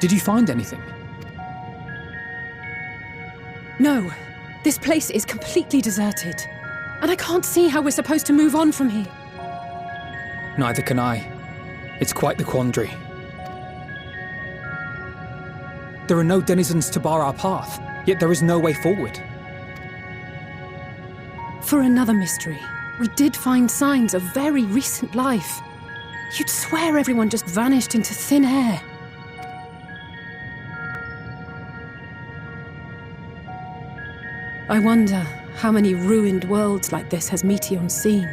Did you find anything? No. This place is completely deserted. And I can't see how we're supposed to move on from here. Neither can I. It's quite the quandary. There are no denizens to bar our path, yet there is no way forward. For another mystery, we did find signs of very recent life. You'd swear everyone just vanished into thin air. I wonder how many ruined worlds like this has Meteon seen.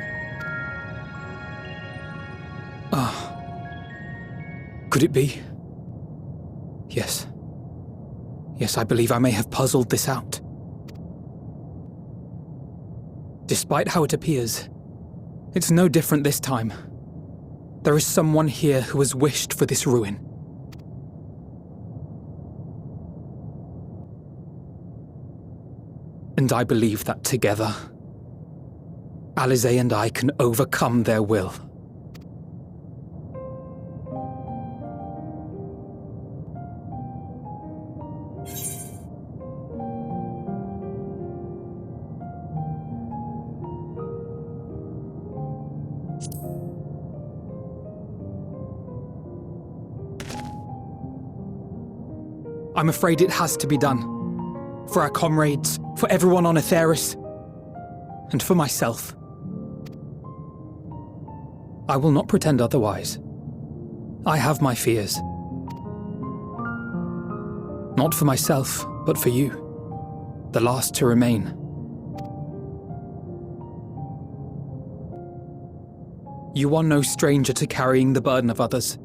Could it be? Yes. Yes, I believe I may have puzzled this out. Despite how it appears, it's no different this time. There is someone here who has wished for this ruin. And I believe that together, Alize and I can overcome their will. I'm afraid it has to be done. For our comrades, for everyone on Aetheris, and for myself. I will not pretend otherwise. I have my fears. Not for myself, but for you, the last to remain. You are no stranger to carrying the burden of others.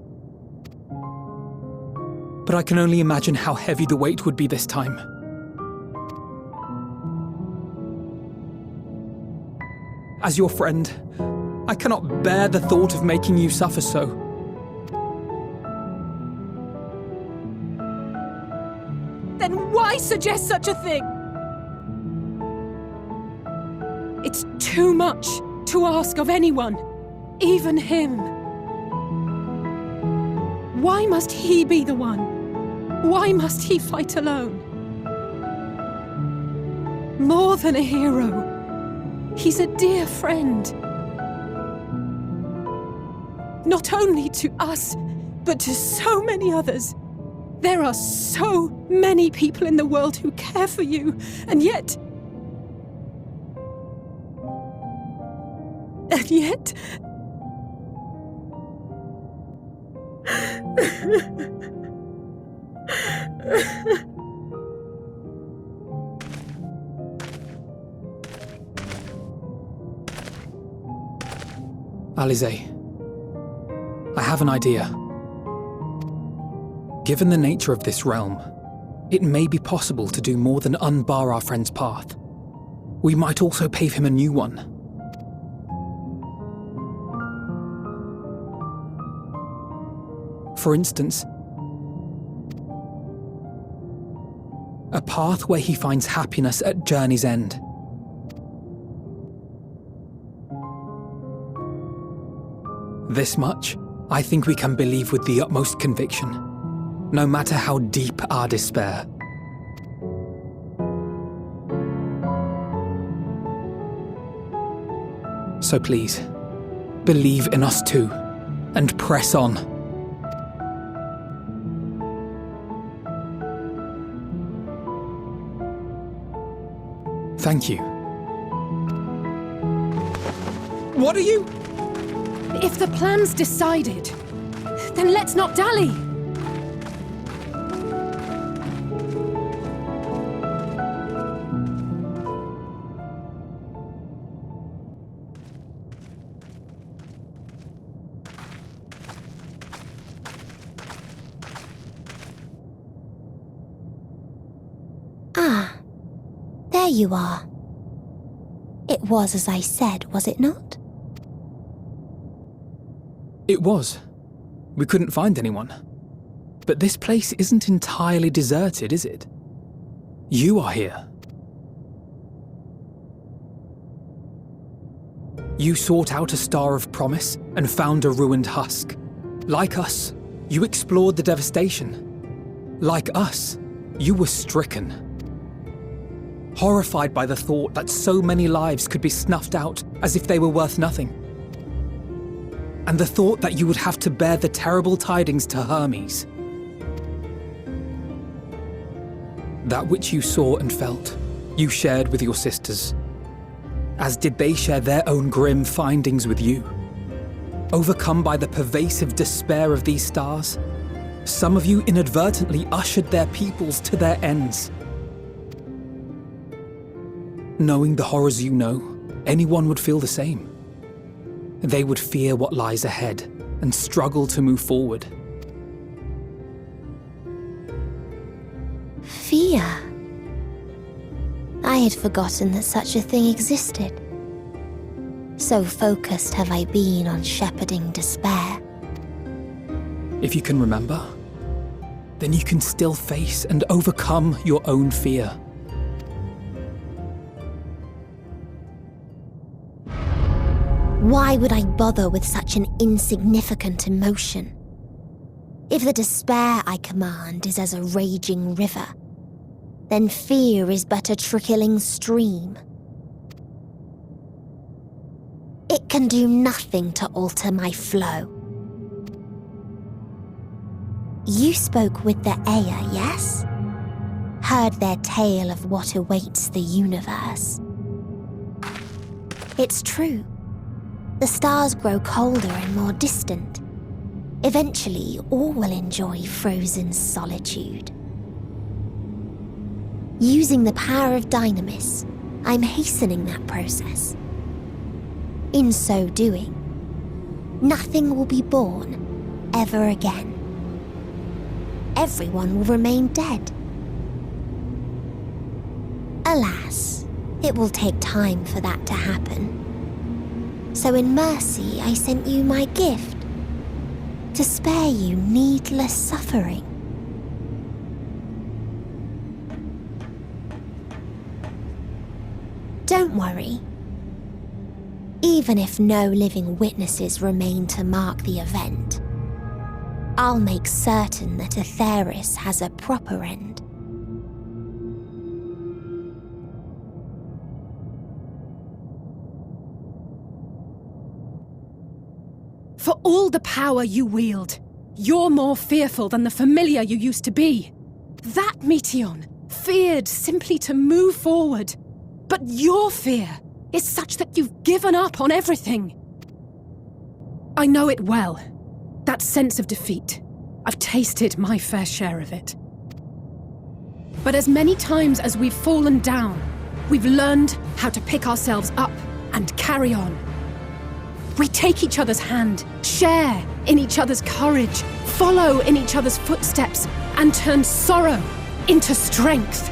But I can only imagine how heavy the weight would be this time. As your friend, I cannot bear the thought of making you suffer so. Then why suggest such a thing? It's too much to ask of anyone, even him. Why must he be the one? Why must he fight alone? More than a hero, he's a dear friend. Not only to us, but to so many others. There are so many people in the world who care for you, and yet... Alize, I have an idea. Given the nature of this realm, it may be possible to do more than unbar our friend's path. We might also pave him a new one. For instance, a path where he finds happiness at journey's end. This much, I think we can believe with the utmost conviction, no matter how deep our despair. So please, believe in us too, and press on. Thank you. What are you? If the plan's decided, then let's not dally. Ah, there you are. It was as I said, was it not? It was. We couldn't find anyone. But this place isn't entirely deserted, is it? You are here. You sought out a star of promise and found a ruined husk. Like us, you explored the devastation. Like us, you were stricken. Horrified by the thought that so many lives could be snuffed out as if they were worth nothing. And the thought that you would have to bear the terrible tidings to Hermes. That which you saw and felt, you shared with your sisters, as did they share their own grim findings with you. Overcome by the pervasive despair of these stars, some of you inadvertently ushered their peoples to their ends. Knowing the horrors you know, anyone would feel the same. They would fear what lies ahead and struggle to move forward. Fear? I had forgotten that such a thing existed. So focused have I been on shepherding despair. If you can remember, then you can still face and overcome your own fear. Why would I bother with such an insignificant emotion? If the despair I command is as a raging river, then fear is but a trickling stream. It can do nothing to alter my flow. You spoke with the Aya, yes? Heard their tale of what awaits the universe. It's true. The stars grow colder and more distant. Eventually, all will enjoy frozen solitude. Using the power of Dynamis, I'm hastening that process. In so doing, nothing will be born ever again. Everyone will remain dead. Alas, it will take time for that to happen. So in mercy, I sent you my gift, to spare you needless suffering. Don't worry. Even if no living witnesses remain to mark the event, I'll make certain that Aetheris has a proper end. For all the power you wield, you're more fearful than the familiar you used to be. That Meteon feared simply to move forward. But your fear is such that you've given up on everything. I know it well. That sense of defeat. I've tasted my fair share of it. But as many times as we've fallen down, we've learned how to pick ourselves up and carry on. We take each other's hand, share in each other's courage, follow in each other's footsteps, and turn sorrow into strength.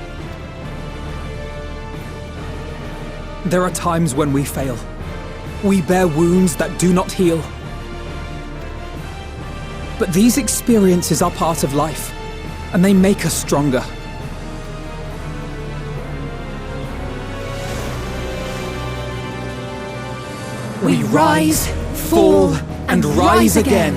There are times when we fail. We bear wounds that do not heal. But these experiences are part of life, and they make us stronger. We rise, fall, and rise again.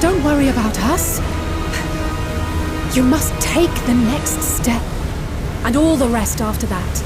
Don't worry about us. You must take the next step, and all the rest after that.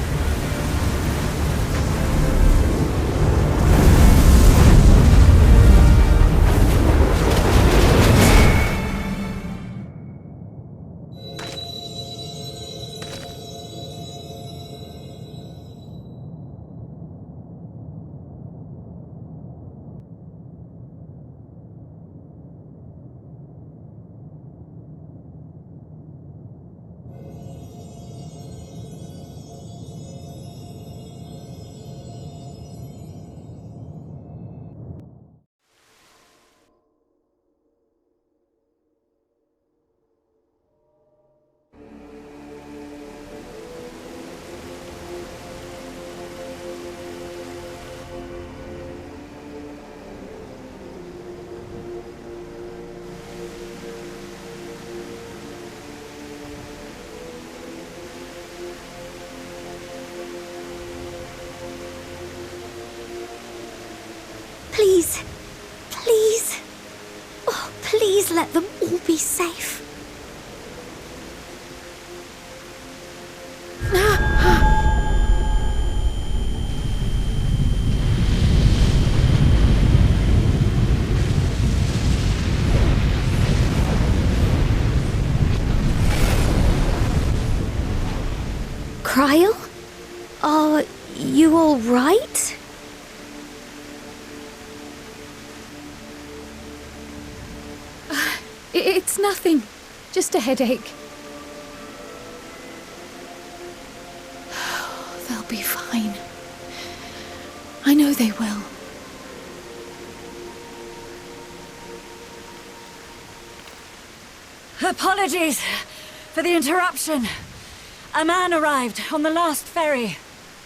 let them all be safe. Cryle? Are you all right? It's nothing. Just a headache. They'll be fine. I know they will. Apologies for the interruption. A man arrived on the last ferry,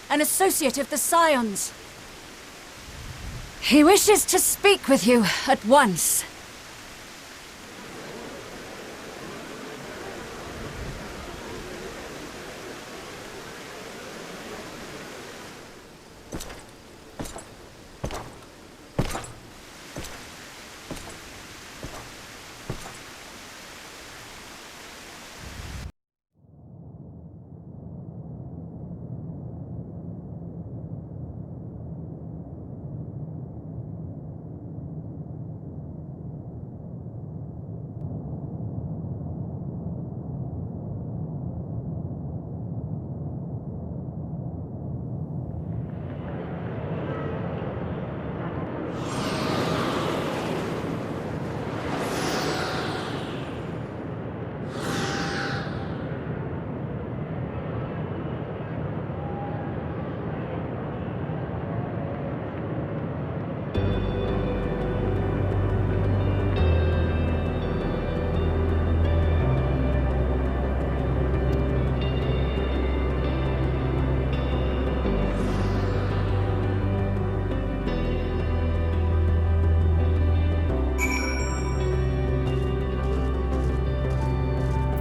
an associate of the Scions. He wishes to speak with you at once.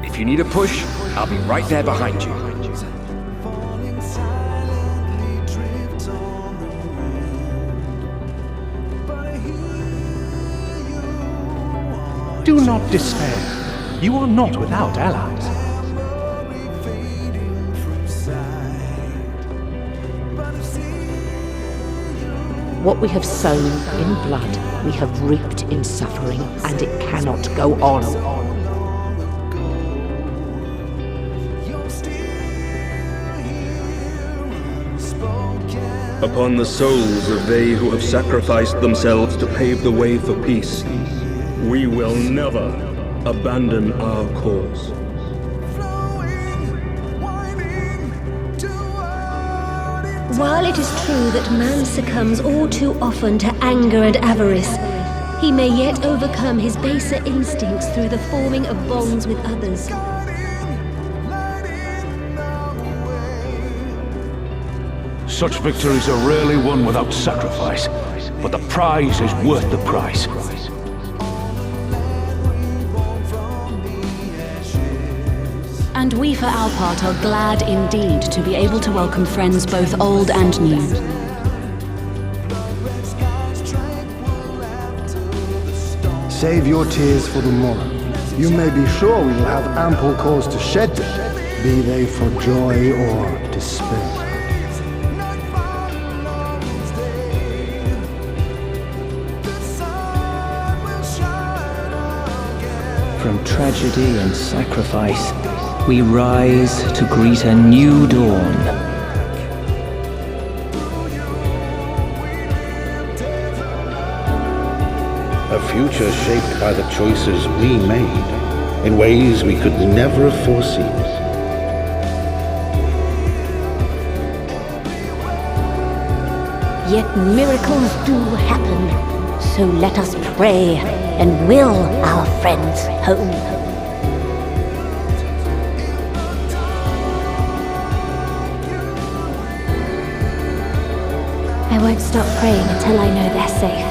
If you need a push, I'll be right there behind you. Do not despair. You are not without allies. What we have sown in blood, we have reaped in suffering, and it cannot go on. Upon the souls of they who have sacrificed themselves to pave the way for peace, we will never abandon our cause. While it is true that man succumbs all too often to anger and avarice, he may yet overcome his baser instincts through the forming of bonds with others. Such victories are rarely won without sacrifice, but the prize is worth the price. And we for our part are glad indeed to be able to welcome friends both old and new. Save your tears for the morrow. You may be sure we will have ample cause to shed them, be they for joy or despair. From tragedy and sacrifice, we rise to greet a new dawn. A future shaped by the choices we made in ways we could never have foreseen. Yet miracles do happen, so let us pray and will our friends home. I won't stop praying until I know they're safe.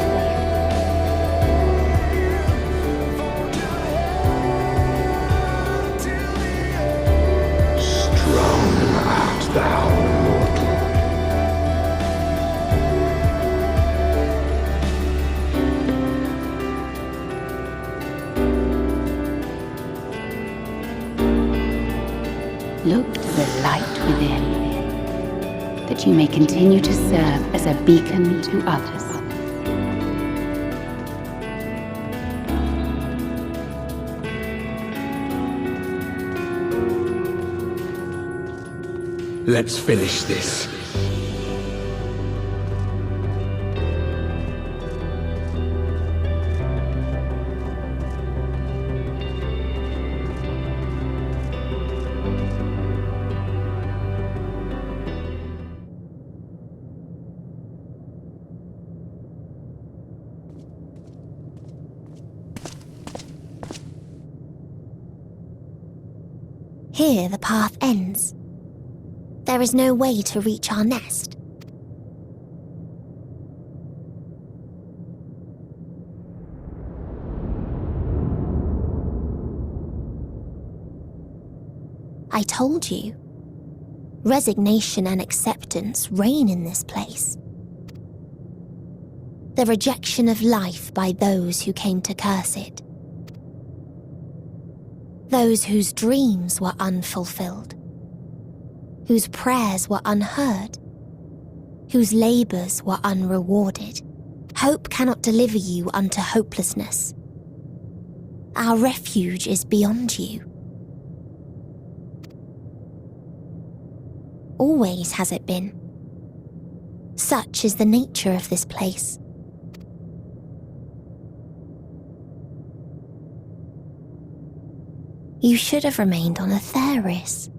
Strong art thou, mortal. Look to the light within, that you may continue to serve as a beacon to others. Let's finish this. Here the path ends. There is no way to reach our nest. I told you. Resignation and acceptance reign in this place. The rejection of life by those who came to curse it. Those whose dreams were unfulfilled, whose prayers were unheard, whose labours were unrewarded. Hope cannot deliver you unto hopelessness. Our refuge is beyond you. Always has it been. Such is the nature of this place. You should have remained on Atheris.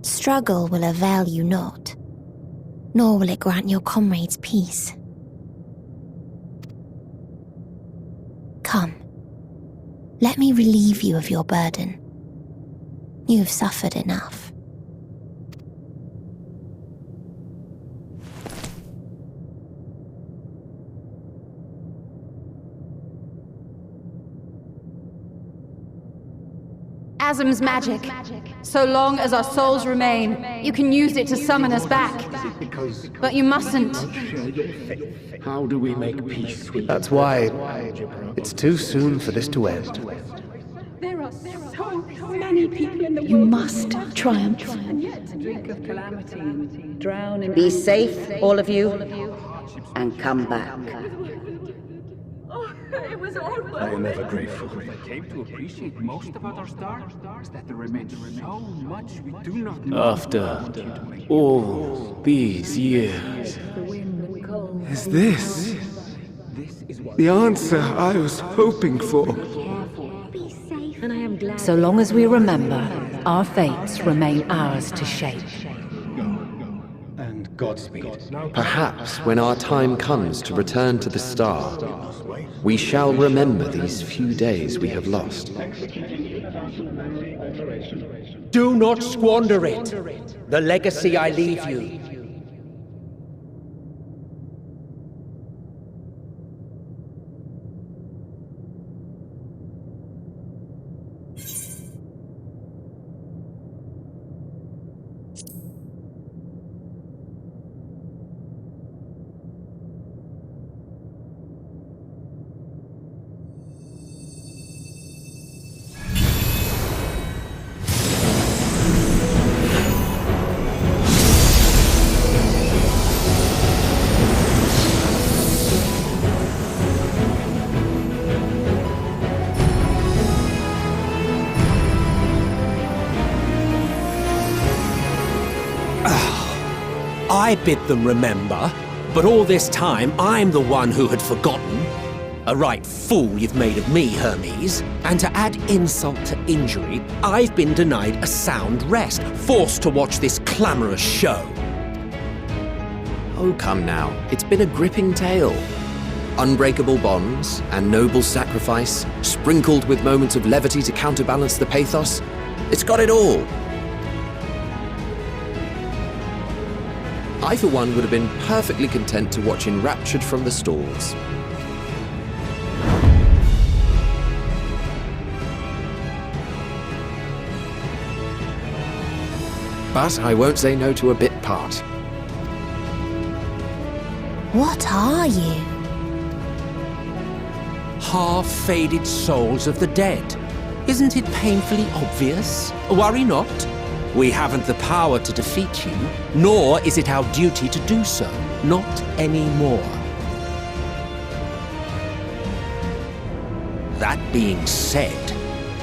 Struggle will avail you not, nor will it grant your comrades peace. Come, let me relieve you of your burden. You have suffered enough. Asm's magic. So long as our souls remain, you can use it to summon us back. But you mustn't. How do we make peace with That's why it's too soon for this to end. There are so many people in the world. You must triumph. And yet to drink of calamity and drown in... Be safe, all of you, and come back. It was all worth I am ever grateful. What I came to appreciate most about our star is that there remains so much we do not know. After all these years, is this the answer I was hoping for? So long as we remember, our fates remain ours to shape. And Godspeed. Perhaps when our time comes to return to the star, we shall remember these few days we have lost. Do not squander it. The legacy I leave you. I bid them remember, but all this time I'm the one who had forgotten. A right fool you've made of me, Hermes. And to add insult to injury, I've been denied a sound rest, forced to watch this clamorous show. Oh, come now. It's been a gripping tale. Unbreakable bonds and noble sacrifice, sprinkled with moments of levity to counterbalance the pathos. It's got it all. I, for one, would have been perfectly content to watch enraptured from the stalls. But I won't say no to a bit part. What are you? half-faded souls of the dead. Isn't it painfully obvious? Worry not. We haven't the power to defeat you, nor is it our duty to do so. Not anymore. That being said,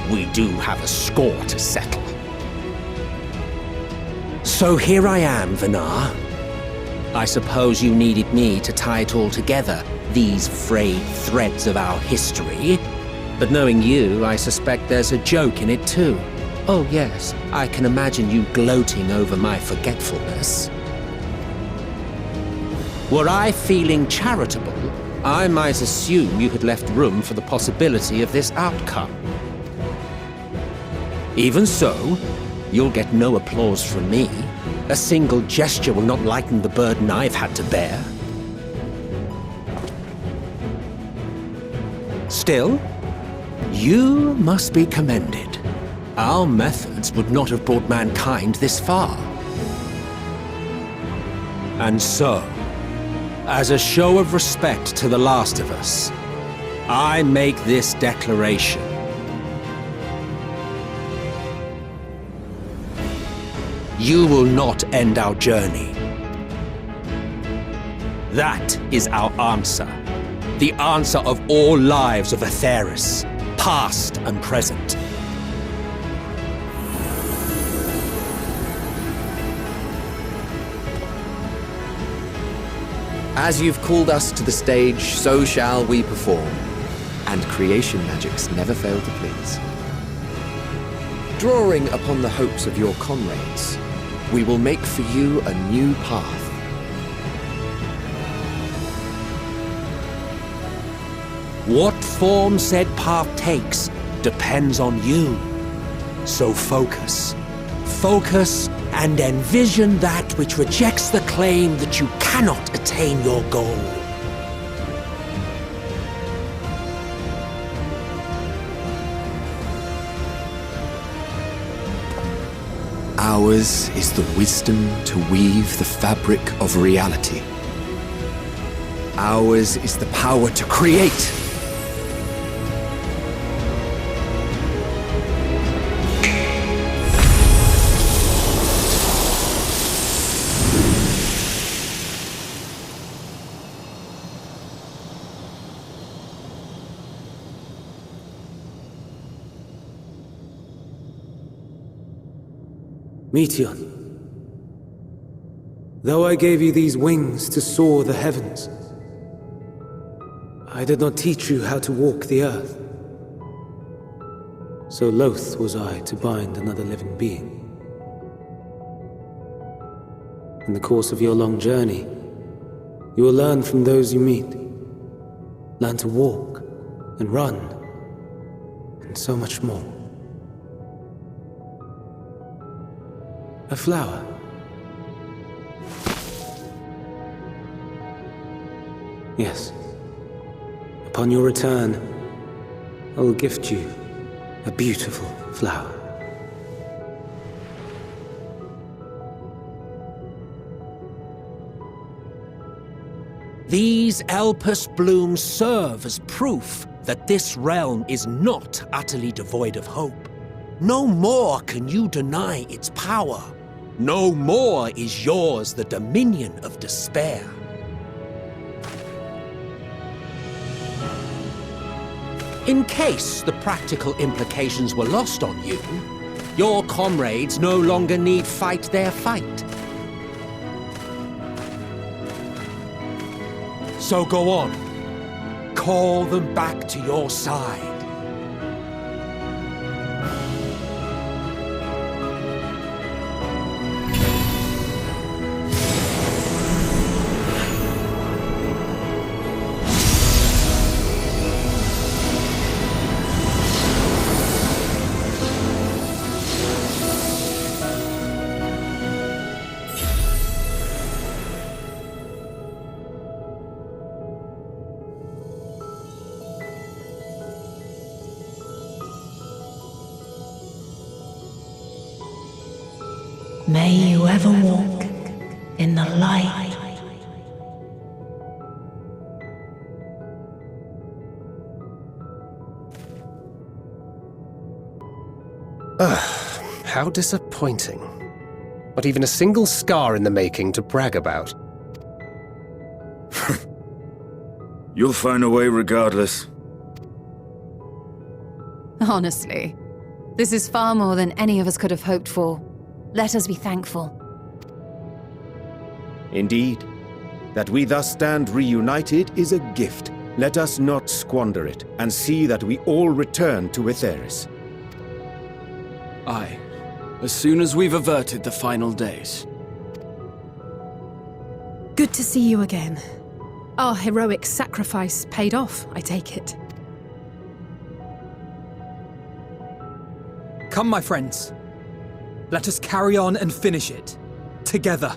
we do have a score to settle. So here I am, Vinar. I suppose you needed me to tie it all together, these frayed threads of our history. But knowing you, I suspect there's a joke in it too. Oh yes, I can imagine you gloating over my forgetfulness. Were I feeling charitable, I might assume you had left room for the possibility of this outcome. Even so, you'll get no applause from me. A single gesture will not lighten the burden I've had to bear. Still, you must be commended. Our methods would not have brought mankind this far. And so, as a show of respect to the last of us, I make this declaration. You will not end our journey. That is our answer. The answer of all lives of Aetheris, past and present. As you've called us to the stage, so shall we perform. And creation magics never fail to please. Drawing upon the hopes of your comrades, we will make for you a new path. What form said path takes depends on you. So focus. Focus and envision that which rejects the claim that you cannot attain your goal. Ours is the wisdom to weave the fabric of reality. Ours is the power to create. Meteion, though I gave you these wings to soar the heavens, I did not teach you how to walk the earth. So loath was I to bind another living being. In the course of your long journey, you will learn from those you meet. Learn to walk and run, and so much more. A flower. Yes. Upon your return, I will gift you a beautiful flower. These Elpis blooms serve as proof that this realm is not utterly devoid of hope. No more can you deny its power. No more is yours the dominion of despair. In case the practical implications were lost on you, your comrades no longer need fight their fight. So go on. Call them back to your side. May you ever walk in the light. How disappointing. Not even a single scar in the making to brag about. You'll find a way regardless. Honestly, this is far more than any of us could have hoped for. Let us be thankful. Indeed. That we thus stand reunited is a gift. Let us not squander it, and see that we all return to Etheris. Aye. As soon as we've averted the final days. Good to see you again. Our heroic sacrifice paid off, I take it. Come, my friends. Let us carry on and finish it. Together.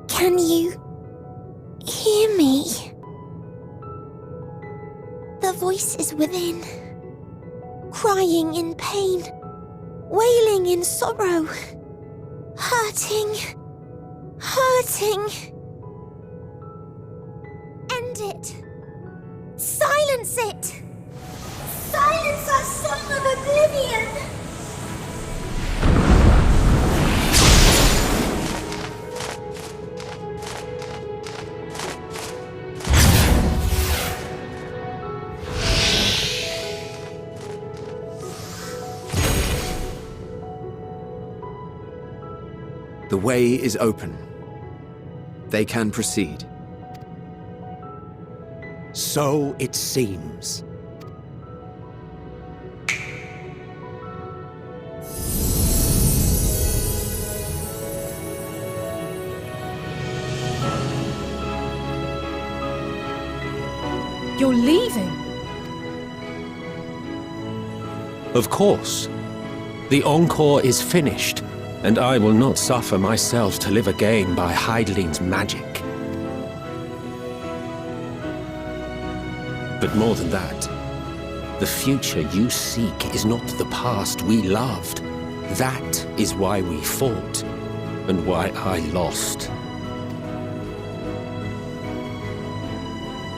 Can you hear me? The voice is within, crying in pain, wailing in sorrow, hurting. End it. Silence it. Silence our song of oblivion. The way is open. They can proceed. So it seems. You're leaving? Of course. The encore is finished, and I will not suffer myself to live again by Heideling's magic. But more than that, the future you seek is not the past we loved. That is why we fought, and why I lost.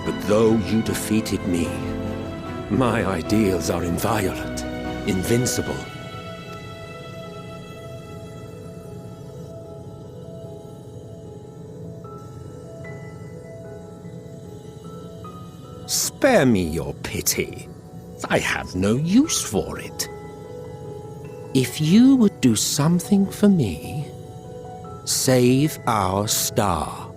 But though you defeated me, my ideals are inviolate, invincible. Spare me your pity. I have no use for it. If you would do something for me, save our star.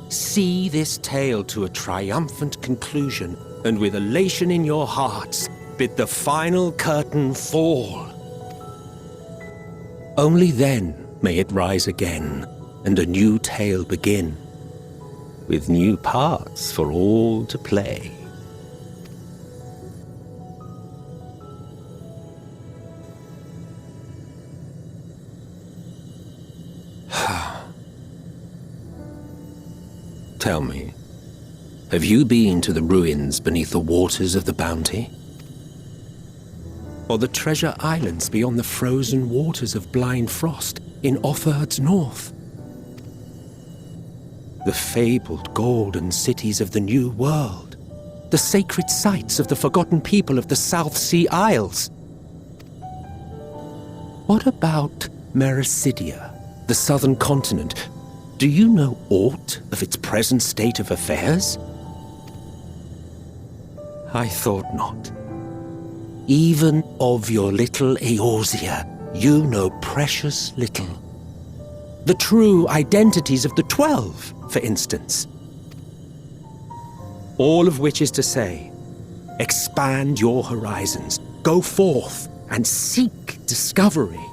See this tale to a triumphant conclusion, and with elation in your hearts, bid the final curtain fall. Only then may it rise again, and a new tale begin, with new parts for all to play. Tell me, have you been to the ruins beneath the waters of the Bounty? Or the treasure islands beyond the frozen waters of Blind Frost in Offerd's north? The fabled golden cities of the New World, the sacred sites of the forgotten people of the South Sea Isles. What about Mericidia, the southern continent, Do you know aught of its present state of affairs? I thought not. Even of your little Eorzea, you know precious little. The true identities of the 12, for instance. All of which is to say, expand your horizons, go forth and seek discovery.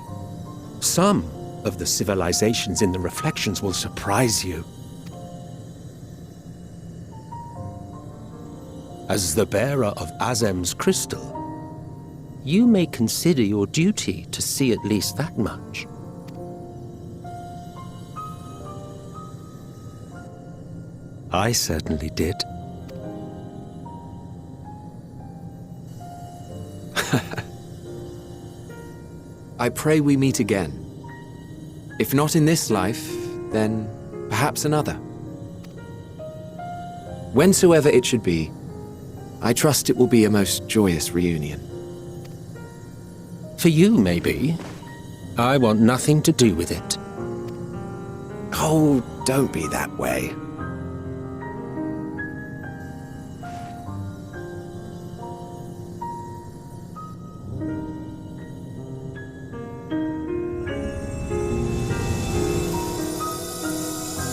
Some of the civilizations in the reflections will surprise you. As the bearer of Azem's crystal, you may consider your duty to see at least that much. I certainly did. I pray we meet again. If not in this life, then perhaps another. Whensoever it should be, I trust it will be a most joyous reunion. For you, maybe. I want nothing to do with it. Oh, don't be that way.